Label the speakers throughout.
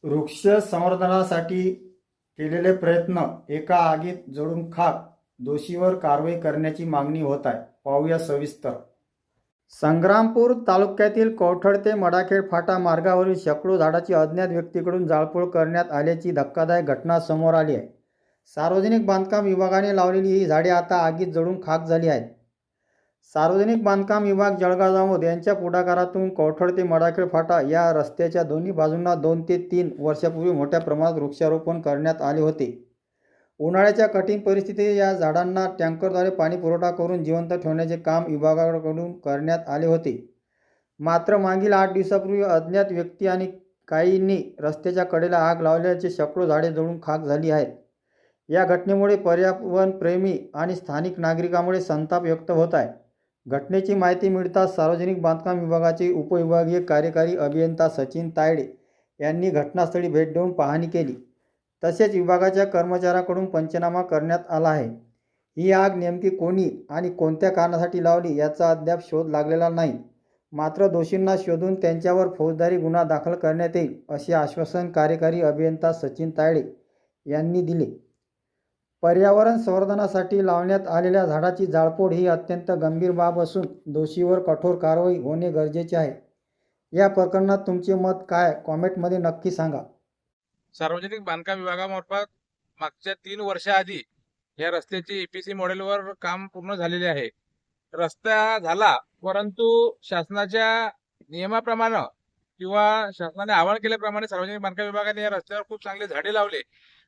Speaker 1: वृक्ष संवर्धनासाठी केलेले प्रयत्न एका आगीत जळून खाक, दोषीवर कारवाई करण्याची मागणी होत आहे. पाहूया सविस्तर. संग्रामपूर तालुक्यातील कौठड ते मडाखेड फाटा मार्गावरील शेकडो झाडाची अज्ञात व्यक्तीकडून जाळपोळ करण्यात आल्याची धक्कादायक घटना समोर आली आहे. सार्वजनिक बांधकाम विभागाने लावलेली ही झाडे आता आगीत जळून खाक झाली आहेत. सार्वजनिक बांधकाम विभाग जळगाव जामोद यांच्या पुढाकारातून कौठड ते मडाखेड फाटा या रस्त्याच्या दोन्ही बाजूंना 2 ते 3 वर्षापूर्वी मोठ्या प्रमाणात वृक्षारोपण करण्यात आले होते. उन्हाळ्याच्या कठीण परिस्थितीत या झाडांना टँकरद्वारे पाणी पुरवठा करून जिवंत ठेवण्याचे काम विभागाकडून करण्यात आले होते. मात्र मागील 8 दिवसापूर्वी अज्ञात व्यक्ती आणि काहींनी रस्त्याच्या कडेला आग लावल्याचे शेकडो झाडे जळून खाक झाली आहेत. या घटनेमुळे पर्यावरण प्रेमी आणि स्थानिक नागरिकांमुळे संताप व्यक्त होत आहे. घटनेची माहिती मिळताच सार्वजनिक बांधकाम विभागाचे उपविभागीय कार्यकारी अभियंता सचिन तायडे यांनी घटनास्थळी भेट देऊन पाहणी केली. तसेच विभागाच्या कर्मचाऱ्यांकडून पंचनामा करण्यात आला आहे. ही आग नेमकी कोणी आणि कोणत्या कारणासाठी लावली याचा अद्याप शोध लागलेला नाही. मात्र दोषींना शोधून त्यांच्यावर फौजदारी गुन्हा दाखल करण्यात येईल असे आश्वासन कार्यकारी अभियंता सचिन तायडे यांनी दिले. पर्यावरण संवर्धनासाठी लावण्यात आलेल्या झाडाची जाळपोळ ही अत्यंत गंभीर बाब असून दोषीवर कठोर कारवाई होणे गरजेचे आहे. या प्रकरणात तुमचे मत काय? कॉमेंटमध्ये नक्की सांगा.
Speaker 2: सार्वजनिक बांधकाम विभागामार्फत मागच्या 3 वर्षाआधी या रस्त्याचे EPC मॉडेलवर काम पूर्ण झालेले आहे. रस्ता झाला, परंतु शासनाच्या नियमाप्रमाणे किंवा शासनाने आवाहन केल्याप्रमाणे सार्वजनिक बांधकाम विभागाने या रस्त्यावर खूप चांगले झाडे लावले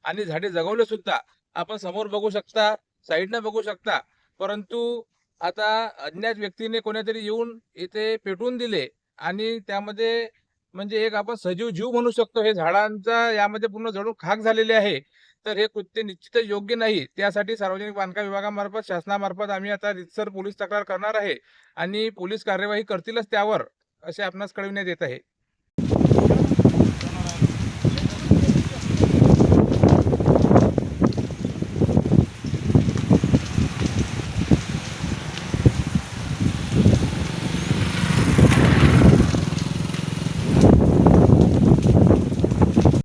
Speaker 2: आणि झाडे जगवले सुद्धा. आपण समोर बघू शकता, साईडनं बघू शकता. परंतु आता अज्ञात व्यक्तीने कोणीतरी येऊन इथे पेटवून दिले आणि त्यामध्ये म्हणजे एक आपण सजीव जीव म्हणू शकतो, हे झाडांचा यामध्ये पूर्ण जळून खाक झालेले आहे. तर हे कृत्य निश्चितच योग्य नाही. त्यासाठी सार्वजनिक बांधकाम विभागामार्फत शासनामार्फत आम्ही आता रीतसर पोलीस तक्रार करणार आहे आणि पोलीस कार्यवाही करतीलच त्यावर, असे आपणास कळविण्यात येत आहे.